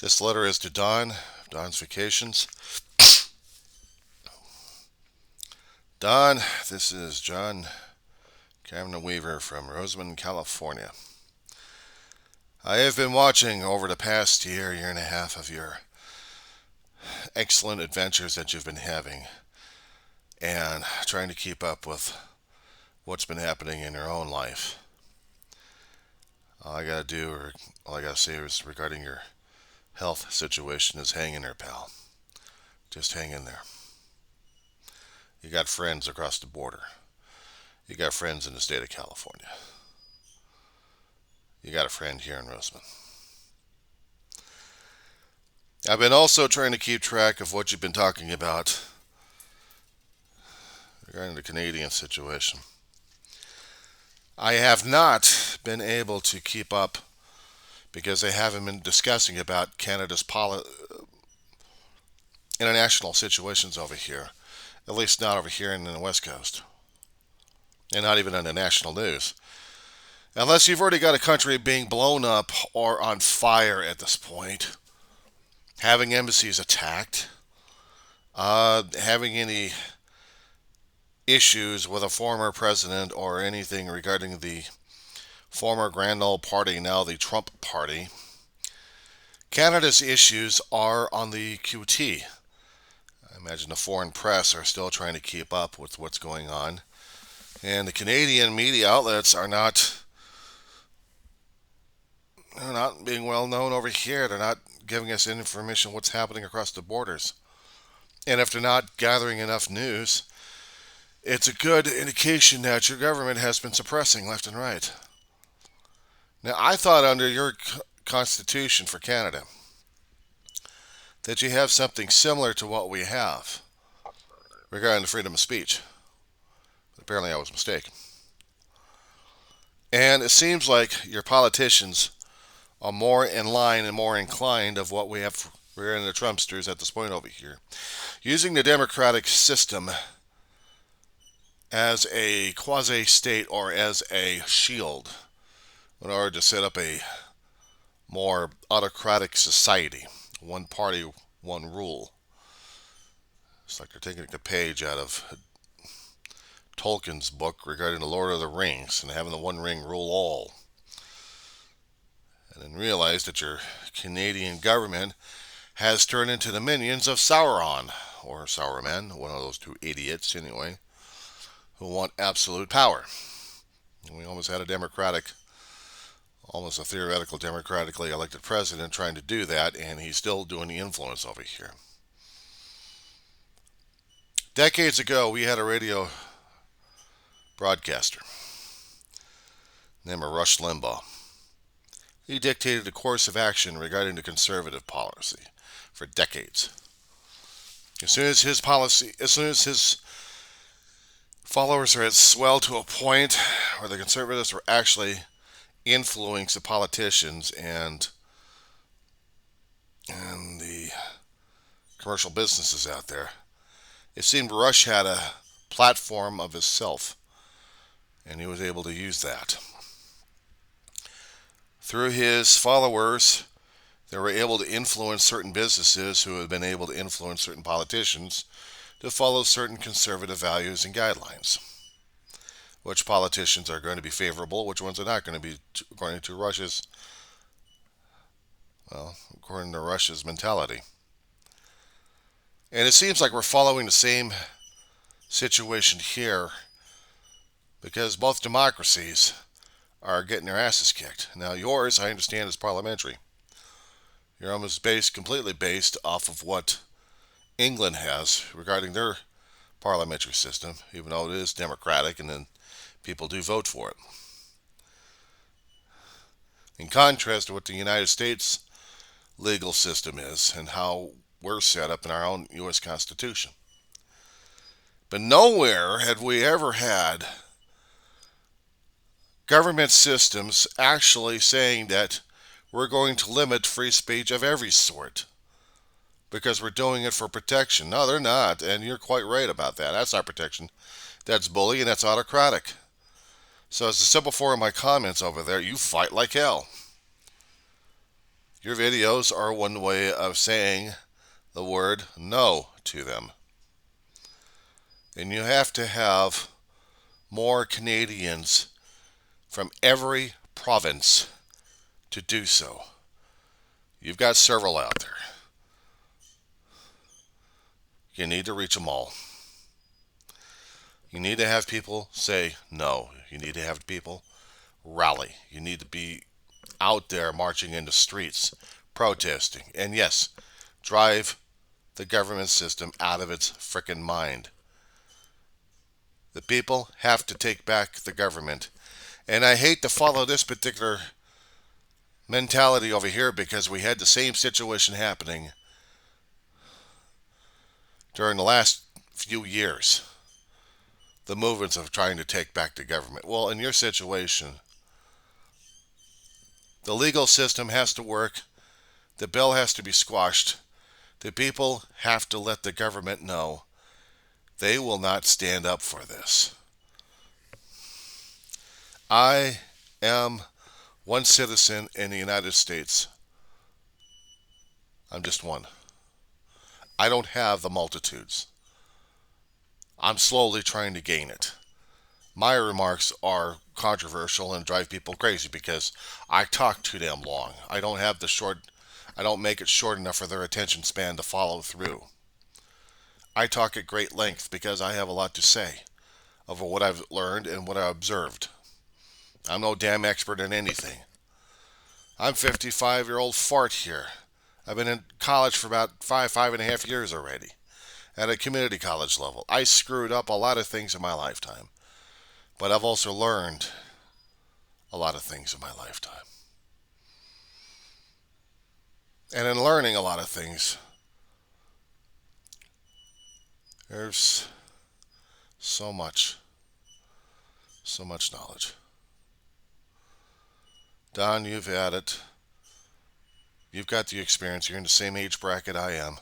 This letter is to Don, Don's Vacations. Don, this is John Cameron Weaver from Rosamond, California. I have been watching over the past year and a half of your excellent adventures that you've been having and trying to keep up with what's been happening in your own life. All I gotta do, or all I gotta say is regarding your health situation is hang in there, pal. Just hang in there. You got friends across the border. You got friends in the state of California. You got a friend here in Rosamond. I've been also trying to keep track of what you've been talking about regarding the Canadian situation. I have not been able to keep up because they haven't been discussing about Canada's international situations over here, at least not over here in the West Coast, and not even on the national news. Unless you've already got a country being blown up or on fire at this point, having embassies attacked, having any issues with a former president or anything regarding the former Grand Old Party, now the Trump Party. Canada's issues are on the QT. I imagine the foreign press are still trying to keep up with what's going on. And the Canadian media outlets are not being well known over here. They're not giving us information what's happening across the borders. And if they're not gathering enough news, it's a good indication that your government has been suppressing left and right. Now, I thought under your constitution for Canada that you have something similar to what we have regarding the freedom of speech. But apparently, I was mistaken. And it seems like your politicians are more in line and more inclined of what we have regarding the Trumpsters at this point over here, using the democratic system as a quasi state or as a shield in order to set up a more autocratic society. One party, one rule. It's like they're taking a page out of Tolkien's book regarding the Lord of the Rings and having the One Ring rule all. And then realize that your Canadian government has turned into the minions of Sauron, or Sauron, one of those two idiots anyway, who want absolute power. And we almost had almost a theoretical democratically elected president trying to do that, and he's still doing the influence over here. Decades ago, we had a radio broadcaster named Rush Limbaugh. He dictated a course of action regarding the conservative policy for decades. As soon as his followers had swelled to a point where the conservatives were actually influencing the politicians and the commercial businesses out there, it seemed Rush had a platform of himself, and he was able to use that. Through his followers, they were able to influence certain businesses who had been able to influence certain politicians to follow certain conservative values and guidelines. Which politicians are going to be favorable, which ones are not going to be, according to Russia's mentality. And it seems like we're following the same situation here because both democracies are getting their asses kicked. Now, yours, I understand, is parliamentary. You're almost completely based off of what England has regarding their parliamentary system, even though it is democratic and then people do vote for it. In contrast to what the United States legal system is and how we're set up in our own U.S. Constitution. But nowhere had we ever had government systems actually saying that we're going to limit free speech of every sort because we're doing it for protection. No, they're not, and you're quite right about that. That's not protection. That's bully, and that's autocratic. So as I said before in my comments over there, you fight like hell. Your videos are one way of saying the word no to them. And you have to have more Canadians from every province to do so. You've got several out there. You need to reach them all. You need to have people say no. You need to have people rally. You need to be out there marching in the streets, protesting. And yes, drive the government system out of its frickin' mind. The people have to take back the government. And I hate to follow this particular mentality over here because we had the same situation happening during the last few years. The movements of trying to take back the government. Well, in your situation, the legal system has to work. The bill has to be squashed. The people have to let the government know they will not stand up for this. I am one citizen in the United States. I'm just one. I don't have the multitudes. I'm slowly trying to gain it. My remarks are controversial and drive people crazy because I talk too damn long. I don't make it short enough for their attention span to follow through. I talk at great length because I have a lot to say of what I've learned and what I observed. I'm no damn expert in anything. I'm 55-year-old fart here. I've been in college for about 5.5 years already. At a community college level. I screwed up a lot of things in my lifetime. But I've also learned a lot of things in my lifetime. And in learning a lot of things, there's so much knowledge. Don, you've had it. You've got the experience. You're in the same age bracket I am.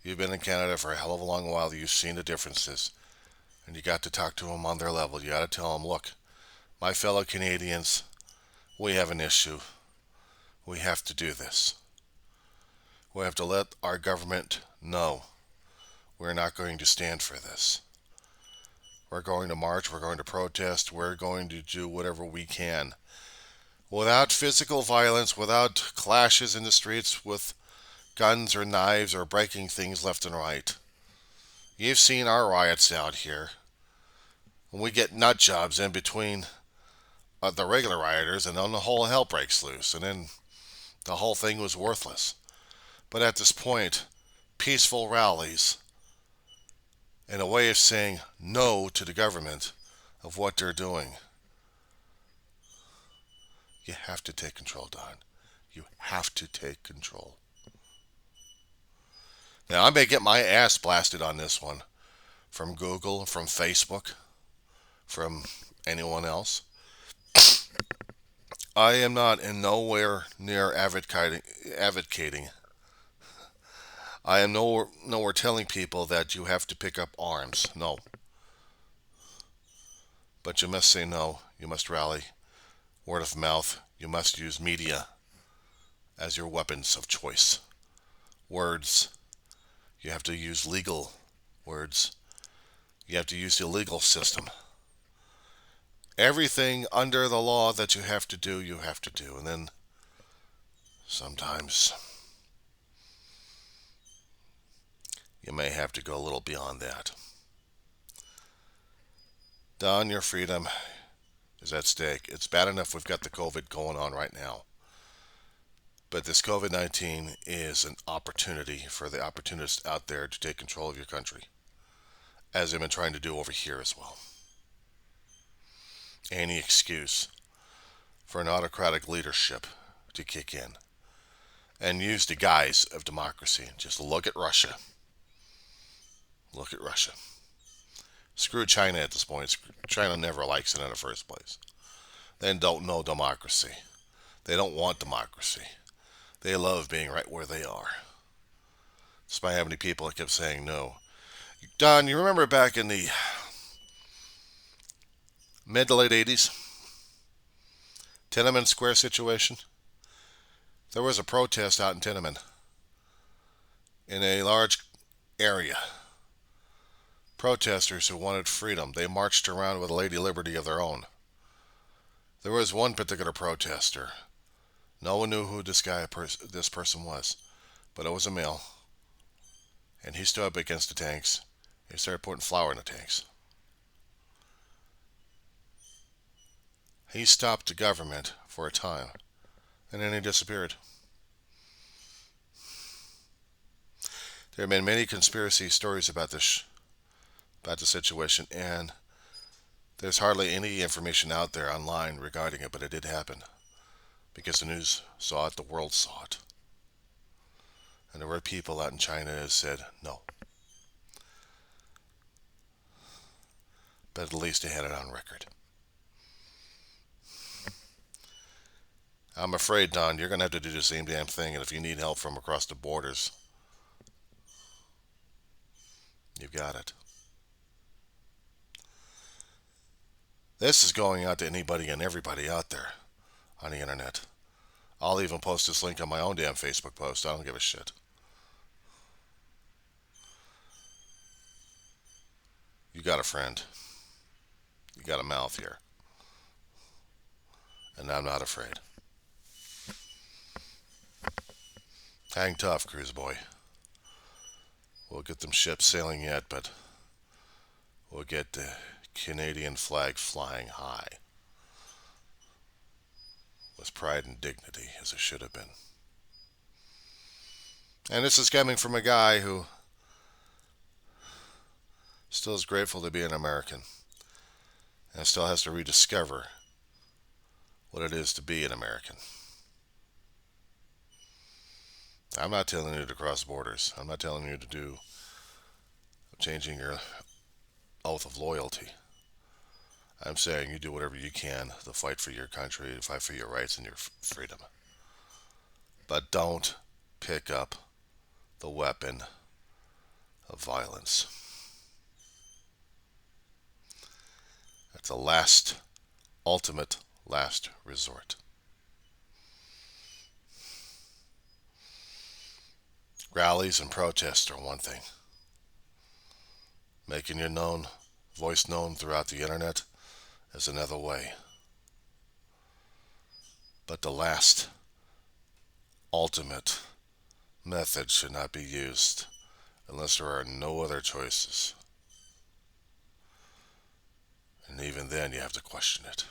You've been in Canada for a hell of a long while. You've seen the differences. And you got to talk to them on their level. You got to tell them, look, my fellow Canadians, we have an issue. We have to do this. We have to let our government know we're not going to stand for this. We're going to march. We're going to protest. We're going to do whatever we can. Without physical violence, without clashes in the streets with guns or knives or breaking things left and right. You've seen our riots out here. When we get nut jobs in between the regular rioters, and then the whole hell breaks loose, and then the whole thing was worthless. But at this point, peaceful rallies and a way of saying no to the government of what they're doing. You have to take control, Don. You have to take control. Now, I may get my ass blasted on this one from Google, from Facebook, from anyone else. I am not in nowhere near advocating. I am nowhere telling people that you have to pick up arms. No. But you must say no. You must rally. Word of mouth. You must use media as your weapons of choice. Words. You have to use legal words. You have to use the legal system. Everything under the law that you have to do, you have to do. And then sometimes you may have to go a little beyond that. Don, your freedom is at stake. It's bad enough we've got the COVID going on right now. But this COVID-19 is an opportunity for the opportunists out there to take control of your country, as they've been trying to do over here as well. Any excuse for an autocratic leadership to kick in and use the guise of democracy. Just look at Russia. Look at Russia. Screw China at this point. China never likes it in the first place. They don't know democracy. They don't want democracy. They love being right where they are. Despite how many people kept saying no. Don, you remember back in the mid to late 80s? Tiananmen Square situation? There was a protest out in Tiananmen in a large area. Protesters who wanted freedom. They marched around with a Lady Liberty of their own. There was one particular protester. No one knew who this person was, but it was a male, and he stood up against the tanks. He started putting flour in the tanks. He stopped the government for a time, and then he disappeared. There have been many conspiracy stories about about the situation, and there's hardly any information out there online regarding it, but it did happen because the news saw it, the world saw it, and there were people out in China that said no, but at least they had it on record. I'm afraid, Don, you're going to have to do the same damn thing, and if you need help from across the borders, you've got it. This is going out to anybody and everybody out there on the internet. I'll even post this link on my own damn Facebook post. I don't give a shit. You got a friend. You got a mouth here. And I'm not afraid. Hang tough, cruise boy. We'll get them ships sailing yet, but we'll get the Canadian flag flying high with pride and dignity as it should have been. And this is coming from a guy who still is grateful to be an American and still has to rediscover what it is to be an American. I'm not telling you to cross borders. I'm not telling you to do changing your oath of loyalty. I'm saying you do whatever you can to fight for your country, to fight for your rights and your freedom. But don't pick up the weapon of violence. That's the ultimate last resort. Rallies and protests are one thing. Making your voice known throughout the internet is another way. But the last ultimate method should not be used unless there are no other choices. And even then you have to question it.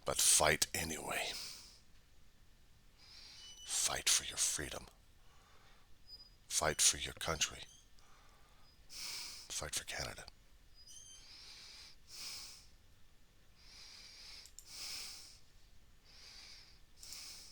But fight anyway. Fight for your freedom. Fight for your country. Fight for Canada.